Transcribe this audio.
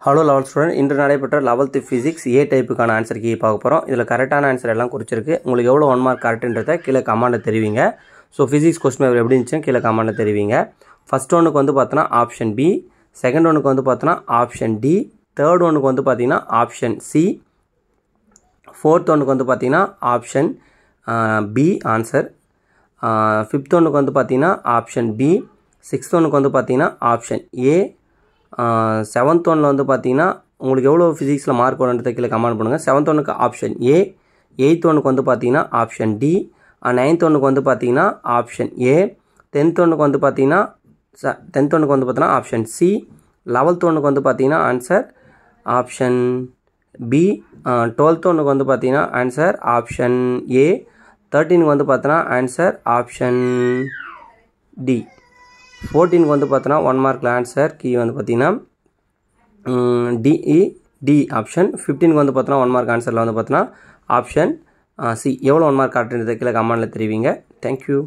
Hello level student, இன்று நடைபெற்ற 11th physics ஏ டைப்புக்கான answer key பார்க்க போகிறோம். இதில் கரெக்டான ஆன்சர் எல்லாம் குறிச்சிருக்கு. உங்களுக்கு எவ்வளோ 1 மார்க் கரெக்டுன்றதை கீழே கமெண்ட்டில் தெரிவிங்க. ஸோ ஃபிசிக்ஸ் கொஸ்டின் பேப்பர் எப்படி இருந்துச்சுன்னு கீழே கமெண்ட்டில் தெரிவிங்க. ஃபஸ்ட் ஒன்றுக்கு வந்து பார்த்தோன்னா ஆப்ஷன் பி, செகண்ட் ஒன்றுக்கு வந்து பார்த்தோன்னா ஆப்ஷன் டி, தேர்ட் ஒன்றுக்கு வந்து பார்த்தீங்கன்னா ஆப்ஷன் சி, ஃபோர்த் ஒன்றுக்கு வந்து பார்த்தீங்கன்னா ஆப்ஷன் பி ஆன்சர், ஃபிஃப்த் ஒன்றுக்கு வந்து பார்த்தீங்கன்னா ஆப்ஷன் பி, சிக்ஸ்த் ஒன்றுக்கு வந்து பார்த்தீங்கன்னா ஆப்ஷன் ஏ, செவன்த் ஒன்னில் வந்து பார்த்தீங்கன்னா உங்களுக்கு எவ்வளோ ஃபிசிக்ஸில் மார்க் வரும்ன்றதை கீழே கமெண்ட் பண்ணுங்கள். செவன்த் ஒன்றுக்கு ஆப்ஷன் ஏ, எயித் ஒன்றுக்கு வந்து பார்த்தீங்கன்னா ஆப்ஷன் டி, நைன்த் ஒன்றுக்கு வந்து பார்த்தீங்கன்னா ஆப்ஷன் ஏ, டென்த் ஒன்றுக்கு வந்து பார்த்தீங்கன்னா ஆப்ஷன் சி, 11th ஒன்றுக்கு வந்து பார்த்தீங்கன்னா ஆன்சர் ஆப்ஷன் பி, 12th ஒன்றுக்கு வந்து பார்த்தீங்கன்னா ஆன்சர் ஆப்ஷன் ஏ, 13க்கு வந்து பார்த்தோன்னா ஆன்சர் ஆப்ஷன் டி, 14க்கு வந்து பார்த்தோன்னா 1 மார்க்கில் ஆன்சர் கீ வந்து பார்த்தீங்கன்னா டி ஆப்ஷன். 15க்கு வந்து பார்த்தோன்னா 1 மார்க் ஆன்சரில் வந்து பார்த்தோன்னா ஆப்ஷன் சி. எவ்வளோ 1 மார்க் கரெக்டுன்றதை கீழே கமெண்ட்டில் தெரிவிங்க. தேங்க்யூ.